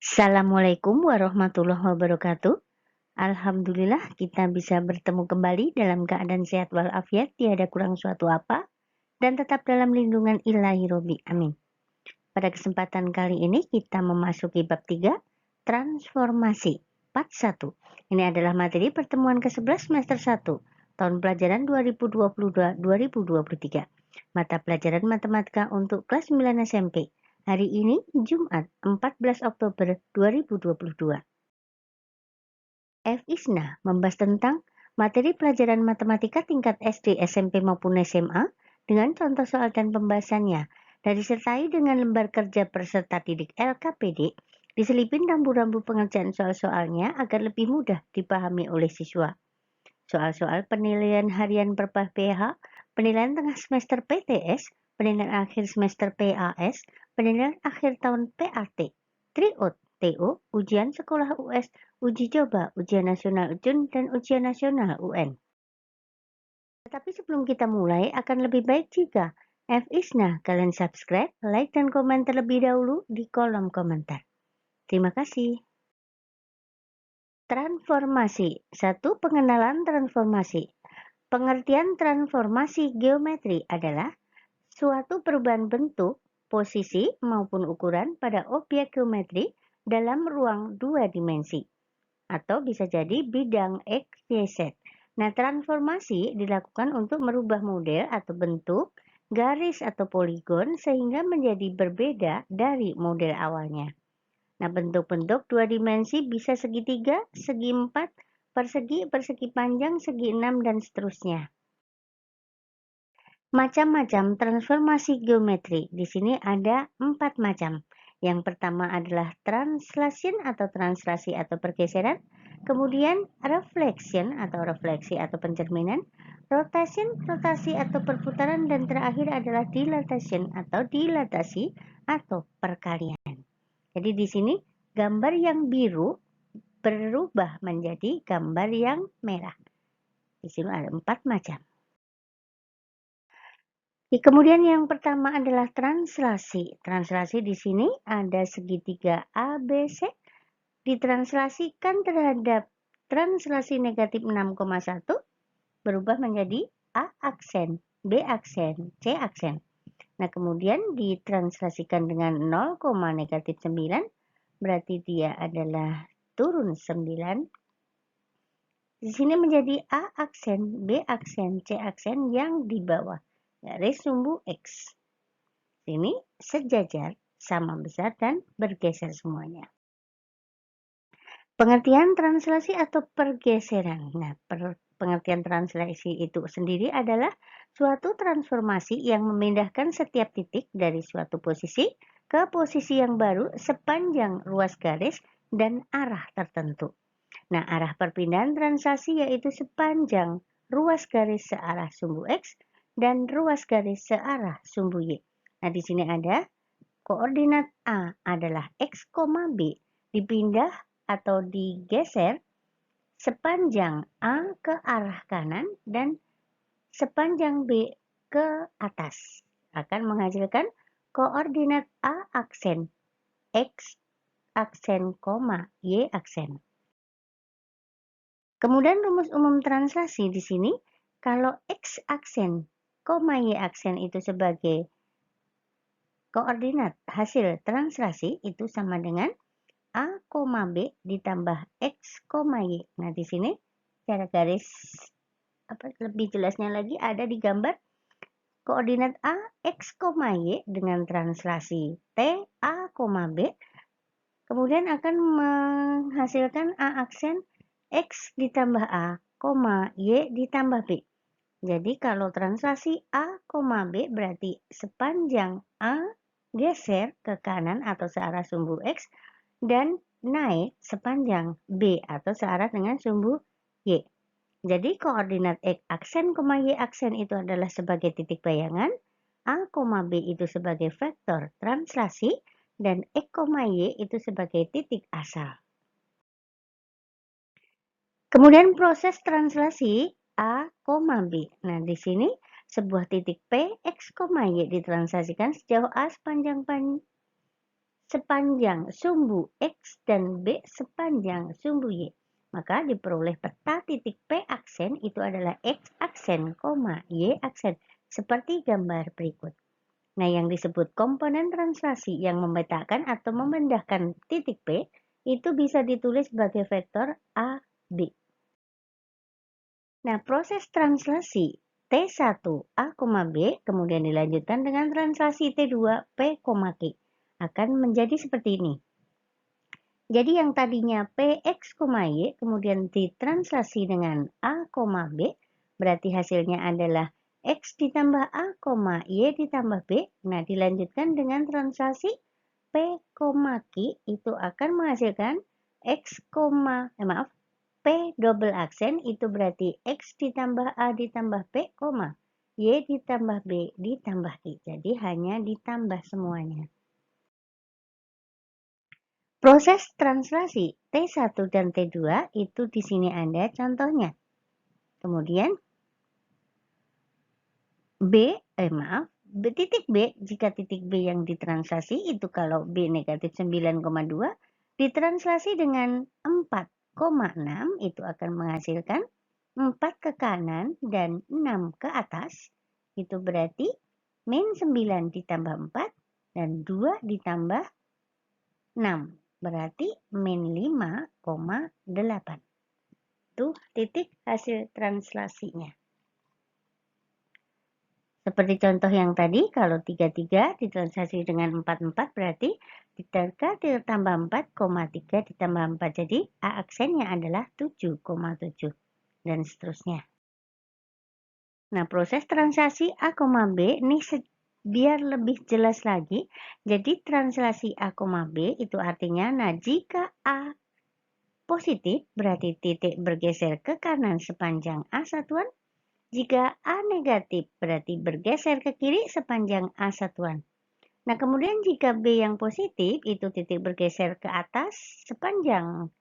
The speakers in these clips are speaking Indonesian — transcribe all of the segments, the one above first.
Assalamualaikum warahmatullahi wabarakatuh. Alhamdulillah kita bisa bertemu kembali dalam keadaan sehat walafiat, tiada kurang suatu apa, dan tetap dalam lindungan ilahi Robi. Amin. Pada kesempatan kali ini kita memasuki bab 3, transformasi, part 1. Ini adalah materi pertemuan ke-11 semester 1, tahun pelajaran 2022-2023. Mata pelajaran matematika untuk kelas 9 SMP. Hari ini Jumat 14 Oktober 2022. F. Isna membahas tentang materi pelajaran matematika tingkat SD, SMP maupun SMA dengan contoh soal dan pembahasannya. Dan disertai dengan lembar kerja peserta didik LKPD, diselipin rambu-rambu pengerjaan soal-soalnya agar lebih mudah dipahami oleh siswa. Soal-soal penilaian harian per PH, penilaian tengah semester PTS, penilaian akhir semester PAS, penilaian akhir tahun PAT, TRIOT, TO, ujian sekolah US, uji coba, ujian nasional UJUN, dan ujian nasional UN. Tetapi sebelum kita mulai, akan lebih baik jika F. Isna kalian subscribe, like, dan komen terlebih dahulu di kolom komentar. Terima kasih. Transformasi. 1. Pengenalan transformasi. Pengertian transformasi geometri adalah suatu perubahan bentuk, posisi, maupun ukuran pada objek geometri dalam ruang dua dimensi, atau bisa jadi bidang X, Y, Z. Nah, transformasi dilakukan untuk merubah model atau bentuk, garis atau poligon sehingga menjadi berbeda dari model awalnya. Nah, bentuk-bentuk dua dimensi bisa segitiga, segi 4, persegi, persegi panjang, segi 6, dan seterusnya. Macam-macam transformasi geometri. Di sini ada 4 macam. Yang pertama adalah translation atau translasi atau pergeseran, kemudian reflection atau refleksi atau pencerminan, rotation, rotasi atau perputaran, dan terakhir adalah dilatation atau dilatasi atau perkalian. Jadi di sini gambar yang biru berubah menjadi gambar yang merah. Di sini ada 4 macam. Kemudian yang pertama adalah translasi. Translasi di sini ada segitiga ABC ditranslasikan terhadap translasi negatif 6,1 berubah menjadi A aksen, B aksen, C aksen. Nah, kemudian ditranslasikan dengan 0, negatif 9 berarti dia adalah turun 9. Di sini menjadi A aksen, B aksen, C aksen yang di bawah garis sumbu X. Ini sejajar, sama besar, dan bergeser semuanya. Pengertian translasi atau pergeseran. Nah, pengertian translasi itu sendiri adalah suatu transformasi yang memindahkan setiap titik dari suatu posisi ke posisi yang baru sepanjang ruas garis dan arah tertentu. Nah, arah perpindahan translasi yaitu sepanjang ruas garis searah sumbu X dan ruas garis searah sumbu Y. Nah, di sini ada koordinat A adalah X, B dipindah atau digeser sepanjang A ke arah kanan dan sepanjang B ke atas. Akan menghasilkan koordinat A aksen, X aksen, Y aksen. Kemudian rumus umum translasi di sini, kalau X aksen, Y aksen itu sebagai koordinat hasil translasi itu sama dengan A, B ditambah X, Y. Nah, di sini secara garis lebih jelasnya lagi ada di gambar koordinat A, X, Y dengan translasi T, A, B. Kemudian akan menghasilkan A aksen X ditambah A, Y ditambah B. Jadi kalau translasi A, B berarti sepanjang A geser ke kanan atau searah sumbu X dan naik sepanjang B atau searah dengan sumbu Y. Jadi koordinat X aksen, Y aksen itu adalah sebagai titik bayangan, A, B itu sebagai vektor translasi, dan X, Y itu sebagai titik asal. Kemudian proses translasi A, B. Nah, di sini sebuah titik P, X, Y ditranslasikan sejauh A sepanjang sumbu X dan B sepanjang sumbu Y. Maka diperoleh peta titik P aksen itu adalah X aksen, Y aksen, seperti gambar berikut. Nah, yang disebut komponen translasi yang memetakan atau memindahkan titik P itu bisa ditulis sebagai vektor A, B. Nah, proses translasi T1 A, B kemudian dilanjutkan dengan translasi T2 P, Q akan menjadi seperti ini. Jadi yang tadinya Px, Y kemudian ditranslasi dengan A, B, berarti hasilnya adalah X ditambah A, Y ditambah B. Nah, dilanjutkan dengan translasi P, Q itu akan menghasilkan P double aksen itu berarti X ditambah A ditambah P, Y ditambah B ditambah I. Jadi hanya ditambah semuanya. Proses translasi T1 dan T2 itu di sini ada contohnya. Kemudian titik B, jika titik B yang ditranslasi itu kalau B negatif 9,2 ditranslasi dengan 4,6 itu akan menghasilkan 4 ke kanan dan 6 ke atas. Itu berarti min 9 ditambah 4 dan 2 ditambah 6. Berarti min 5,8. Itu titik hasil translasinya. Seperti contoh yang tadi, kalau 33 ditranslasi dengan 44 berarti 3 ditambah 4, 3 ditambah 4. Jadi A aksennya adalah 7,7 dan seterusnya. Nah, proses translasi A, B ini biar lebih jelas lagi. Jadi translasi A, B itu artinya, nah jika A positif berarti titik bergeser ke kanan sepanjang A satuan. Jika A negatif berarti bergeser ke kiri sepanjang A satuan. Nah, kemudian jika B yang positif itu titik bergeser ke atas sepanjang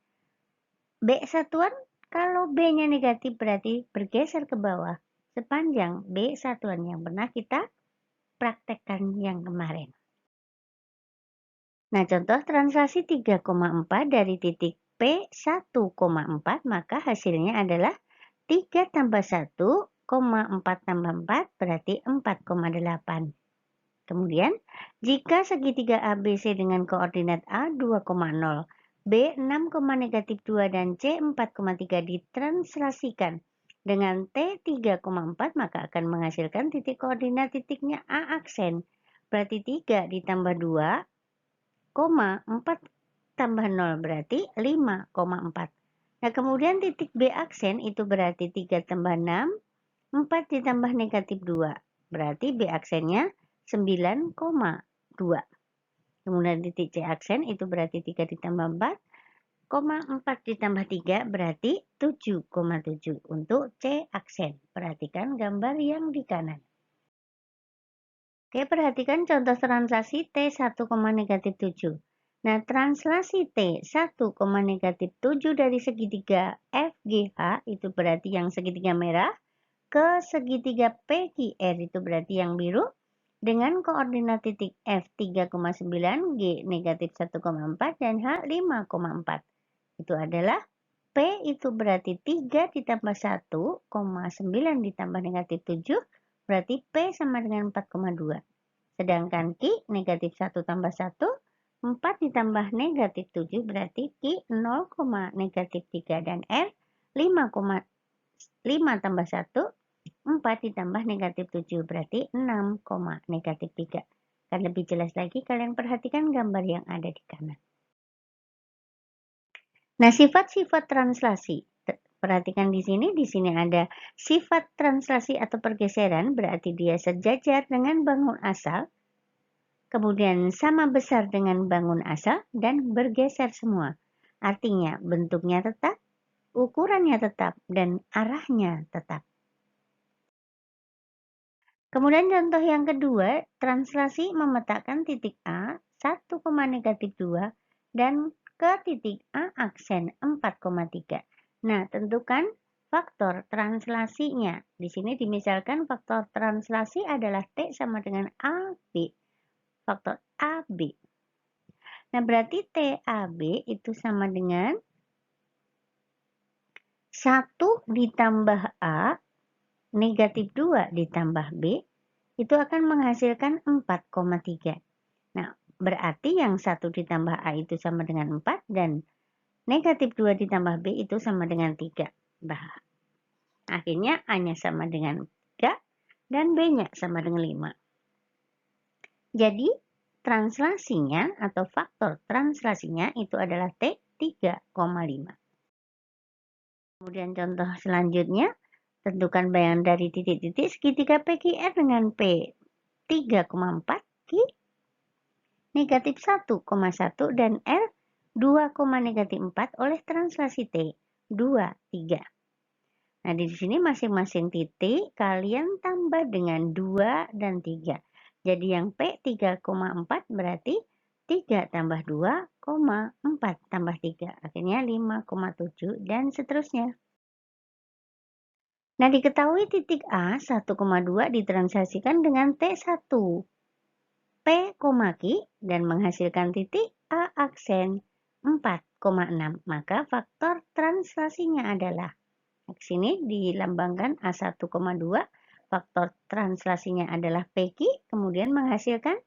B satuan. Kalau B-nya negatif berarti bergeser ke bawah sepanjang B satuan yang pernah kita praktekkan yang kemarin. Nah, contoh translasi 3,4 dari titik P 1,4 maka hasilnya adalah 3 tambah 1, 4 tambah 4 berarti 4,8. Kemudian, jika segitiga ABC dengan koordinat A 2,0, B 6,-2 dan C 4,3 ditranslasikan dengan T 3,4 maka akan menghasilkan titik koordinat titiknya A aksen. Berarti 3 ditambah 2, 4 tambah 0 berarti 5,4. Nah, kemudian titik B aksen itu berarti 3 tambah 6, 4 ditambah negatif 2. Berarti B aksennya 9,2. Kemudian titik C aksen itu berarti 3 ditambah 4, 4 ditambah 3 berarti 7,7 untuk C aksen. Perhatikan gambar yang di kanan. Oke, perhatikan contoh translasi T1, negatif 7. Nah, translasi T1, negatif 7 dari segitiga FGH itu berarti yang segitiga merah ke segitiga PQR itu berarti yang biru dengan koordinat titik F 3,9, G negatif 1,4 dan H 5,4. Itu adalah P itu berarti 3 ditambah 1,9 ditambah negatif 7 berarti P sama dengan 4,2. Sedangkan Q negatif 1 tambah 1, 4 ditambah negatif 7 berarti Q 0, negatif 3 dan R 5 tambah 1, 4 ditambah negatif 7 berarti 6, negatif 3. Akan lebih jelas lagi kalian perhatikan gambar yang ada di kanan. Nah, sifat-sifat translasi. Perhatikan di sini ada sifat translasi atau pergeseran berarti dia sejajar dengan bangun asal. Kemudian sama besar dengan bangun asal dan bergeser semua. Artinya bentuknya tetap, ukurannya tetap, dan arahnya tetap. Kemudian contoh yang kedua, translasi memetakan titik A 1, negatif 2 dan ke titik A aksen 4,3. Nah, tentukan faktor translasinya. Di sini dimisalkan faktor translasi adalah T sama dengan AB. Faktor AB. Nah, berarti TAB itu sama dengan 1 ditambah A negatif 2 ditambah B itu akan menghasilkan 4,3. Nah, berarti yang 1 ditambah A itu sama dengan 4 dan negatif 2 ditambah B itu sama dengan 3. Bah, akhirnya A-nya sama dengan 3 dan B-nya sama dengan 5. Jadi, translasinya atau faktor translasinya itu adalah T 3,5. Kemudian contoh selanjutnya, tentukan bayangan dari titik-titik segitiga PQR dengan P 3,4, Q negatif 1,1 dan R 2,4 oleh translasi T 2, 3. Nah, di sini masing-masing titik kalian tambah dengan 2 dan 3. Jadi yang P 3,4 berarti 3 tambah 2, 4 tambah 3. Akhirnya 5,7 dan seterusnya. Nah, diketahui titik A 1,2 ditranslasikan dengan T1 P, Q dan menghasilkan titik A aksen 4,6. Maka faktor translasinya adalah, di sini dilambangkan A1,2, faktor translasinya adalah PQ, kemudian menghasilkan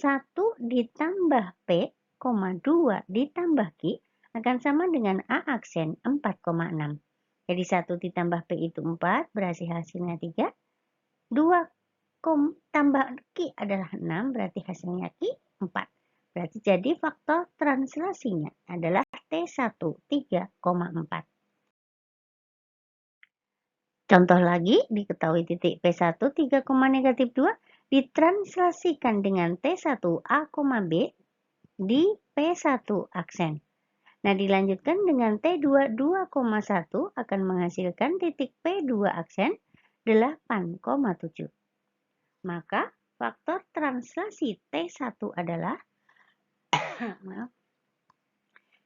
1 ditambah P, 2 ditambah Q akan sama dengan A aksen 4,6. Jadi 1 ditambah P itu 4, berarti hasilnya 3. 2 tambah Q adalah 6, berarti hasilnya Q 4. Berarti jadi faktor translasinya adalah T1 3,4. Contoh lagi, diketahui titik P1 3, negatif 2 ditranslasikan dengan T1 A, B di P1 aksen. Nah, dilanjutkan dengan T2 2,1 akan menghasilkan titik P2 aksen 8,7. Maka faktor translasi T1 adalah maaf.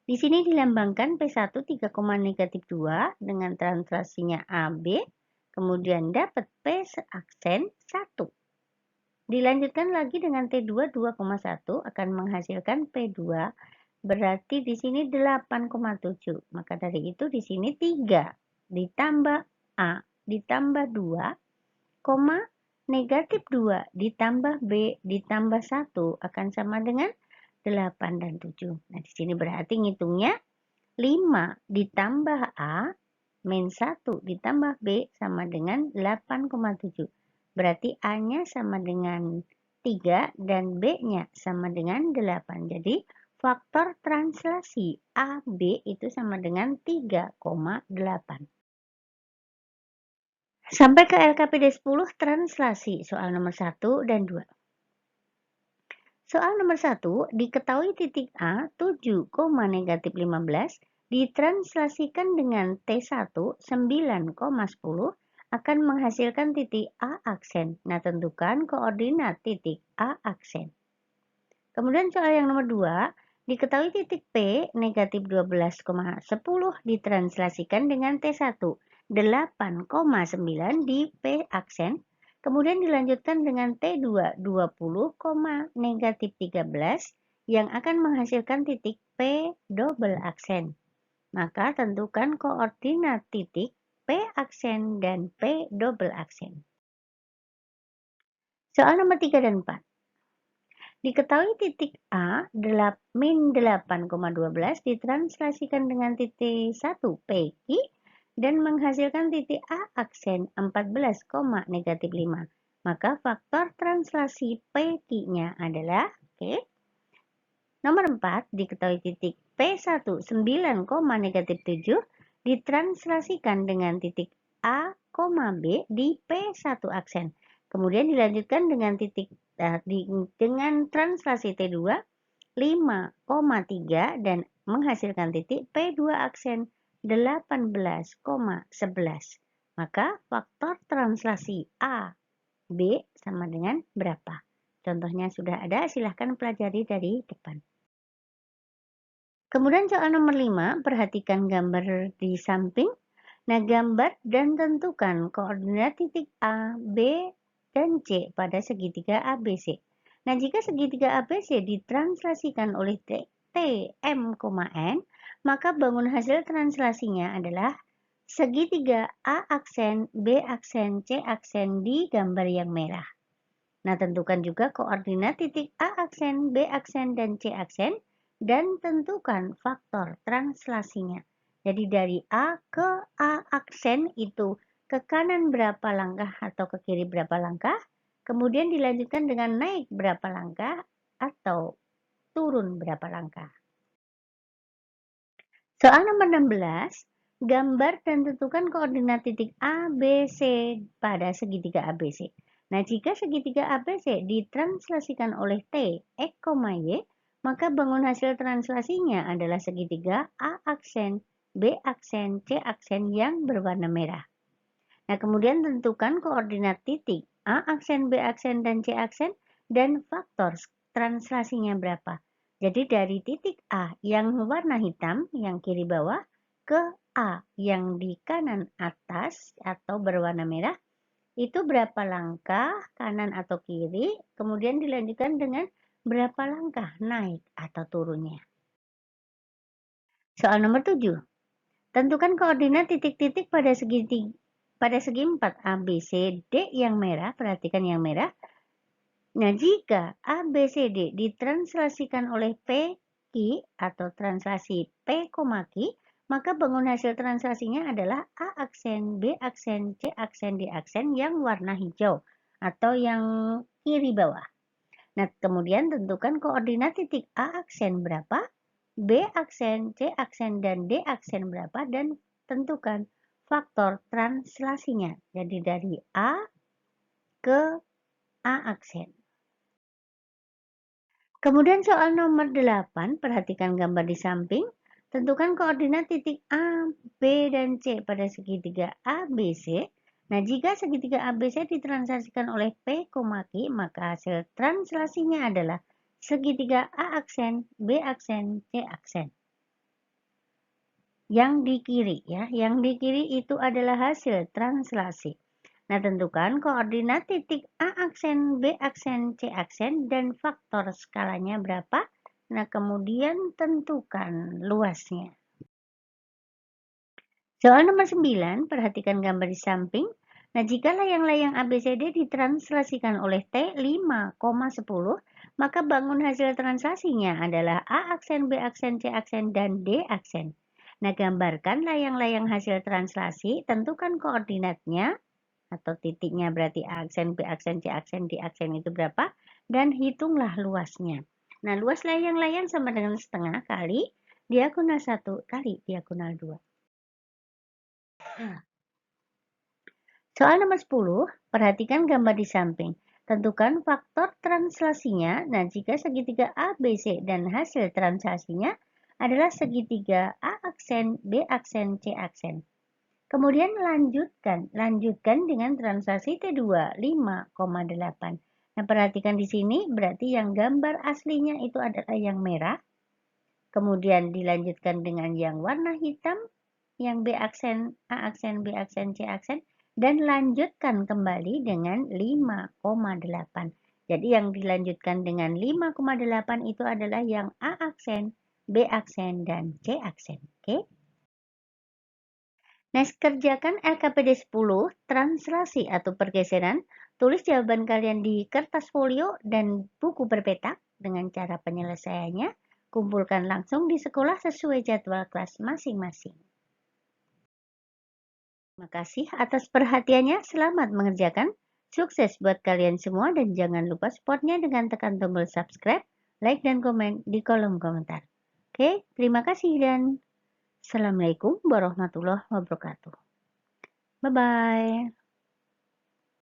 Di sini dilambangkan P1 3, negatif 2 dengan translasinya AB, kemudian dapat P aksen 1. Dilanjutkan lagi dengan T2 2,1 akan menghasilkan P2. Berarti di sini 8,7. Maka dari itu di sini 3 ditambah A ditambah 2, negatif 2 ditambah B ditambah 1 akan sama dengan 8 dan 7. Nah, di sini berarti ngitungnya 5 ditambah A min 1 ditambah B sama dengan 8,7. Berarti A-nya sama dengan 3 dan B-nya sama dengan 8. Jadi faktor translasi AB itu sama dengan 3,8. Sampai ke LKPD 10 translasi soal nomor 1 dan 2. Soal nomor 1, diketahui titik A 7, negatif 15 ditranslasikan dengan T1 9,10 akan menghasilkan titik A aksen. Nah, tentukan koordinat titik A aksen. Kemudian soal yang nomor 2, diketahui titik P negatif 12,10 ditranslasikan dengan T1 8,9 di P aksen. Kemudian dilanjutkan dengan T2 20, negatif 13 yang akan menghasilkan titik P double aksen. Maka tentukan koordinat titik P aksen dan P double aksen. Soal nomor 3 dan 4. Diketahui titik A min 8,12 ditranslasikan dengan titik 1 PQ dan menghasilkan titik A aksen 14, negatif 5. Maka faktor translasi PQ-nya adalah, nomor 4, diketahui titik P1 9, negatif 7 ditranslasikan dengan titik A, B di P1 aksen. Kemudian dilanjutkan dengan titik dengan translasi T2 5,3 dan menghasilkan titik P2 aksen 18,11. Maka faktor translasi A, B sama dengan berapa? Contohnya sudah ada, silahkan pelajari dari depan. Kemudian soal nomor 5, perhatikan gambar di samping. Nah, gambar dan tentukan koordinat titik A, B, dan C pada segitiga ABC. Nah, jika segitiga ABC ditranslasikan oleh T, M, N, maka bangun hasil translasinya adalah segitiga A aksen, B aksen, C aksen di gambar yang merah. Nah, tentukan juga koordinat titik A aksen, B aksen, dan C aksen, dan tentukan faktor translasinya. Jadi dari A ke A aksen itu ke kanan berapa langkah atau ke kiri berapa langkah, kemudian dilanjutkan dengan naik berapa langkah atau turun berapa langkah. Soal nomor 16, gambar dan tentukan koordinat titik A, B, C pada segitiga ABC. Nah, jika segitiga ABC ditranslasikan oleh T, X, Y, maka bangun hasil translasinya adalah segitiga A aksen, B aksen, C aksen yang berwarna merah. Nah, kemudian tentukan koordinat titik A aksen, B aksen, dan C aksen, dan faktor translasinya berapa. Jadi dari titik A yang warna hitam, yang kiri bawah, ke A yang di kanan atas atau berwarna merah, itu berapa langkah kanan atau kiri, kemudian dilanjutkan dengan berapa langkah naik atau turunnya. Soal nomor 7. Tentukan koordinat titik-titik pada segi 4 ABC D yang merah, perhatikan yang merah. Nah, jika ABCD ditranslasikan oleh P, Q atau translasi P, Q, maka bangun hasil translasinya adalah A aksen, B aksen, C aksen, D aksen yang warna hijau atau yang kiri bawah. Nah, kemudian tentukan koordinat titik A aksen berapa, B aksen, C aksen, dan D aksen berapa, dan tentukan faktor translasinya. Jadi dari A ke A aksen. Kemudian soal nomor 8, perhatikan gambar di samping. Tentukan koordinat titik A, B, dan C pada segitiga ABC. Nah, jika segitiga ABC ditranslasikan oleh P, Q, maka hasil translasinya adalah segitiga A aksen, B aksen, C aksen. Yang di kiri ya, yang di kiri itu adalah hasil translasi. Nah, tentukan koordinat titik A aksen, B aksen, C aksen, dan faktor skalanya berapa. Nah, kemudian tentukan luasnya. Soal nomor 9, perhatikan gambar di samping. Nah, jika layang-layang ABCD ditranslasikan oleh T 5,10, maka bangun hasil translasinya adalah A aksen, B aksen, C aksen, dan D aksen. Nah, gambarkan layang-layang hasil translasi, tentukan koordinatnya, atau titiknya berarti A aksen, B aksen, C aksen, D aksen itu berapa, dan hitunglah luasnya. Nah, luas layang-layang sama dengan setengah kali diagonal 1 kali diagonal 2. Soal nomor 10, perhatikan gambar di samping. Tentukan faktor translasinya. Nah, jika segitiga A, B, C dan hasil translasinya adalah segitiga A aksen, B aksen, C aksen. Kemudian lanjutkan dengan translasi T2 5,8. Nah, perhatikan di sini berarti yang gambar aslinya itu adalah yang merah. Kemudian dilanjutkan dengan yang warna hitam, yang B aksen, A aksen, B aksen, C aksen, dan lanjutkan kembali dengan 5,8. Jadi yang dilanjutkan dengan 5,8 itu adalah yang A aksen, B aksen, dan C aksen. Oke? Nah, kerjakan LKPD 10, translasi atau pergeseran. Tulis jawaban kalian di kertas folio dan buku berpetak dengan cara penyelesaiannya. Kumpulkan langsung di sekolah sesuai jadwal kelas masing-masing. Terima kasih atas perhatiannya. Selamat mengerjakan. Sukses buat kalian semua dan jangan lupa supportnya dengan tekan tombol subscribe, like, dan komen di kolom komentar. Oke, terima kasih dan Assalamualaikum warahmatullahi wabarakatuh. Bye-bye.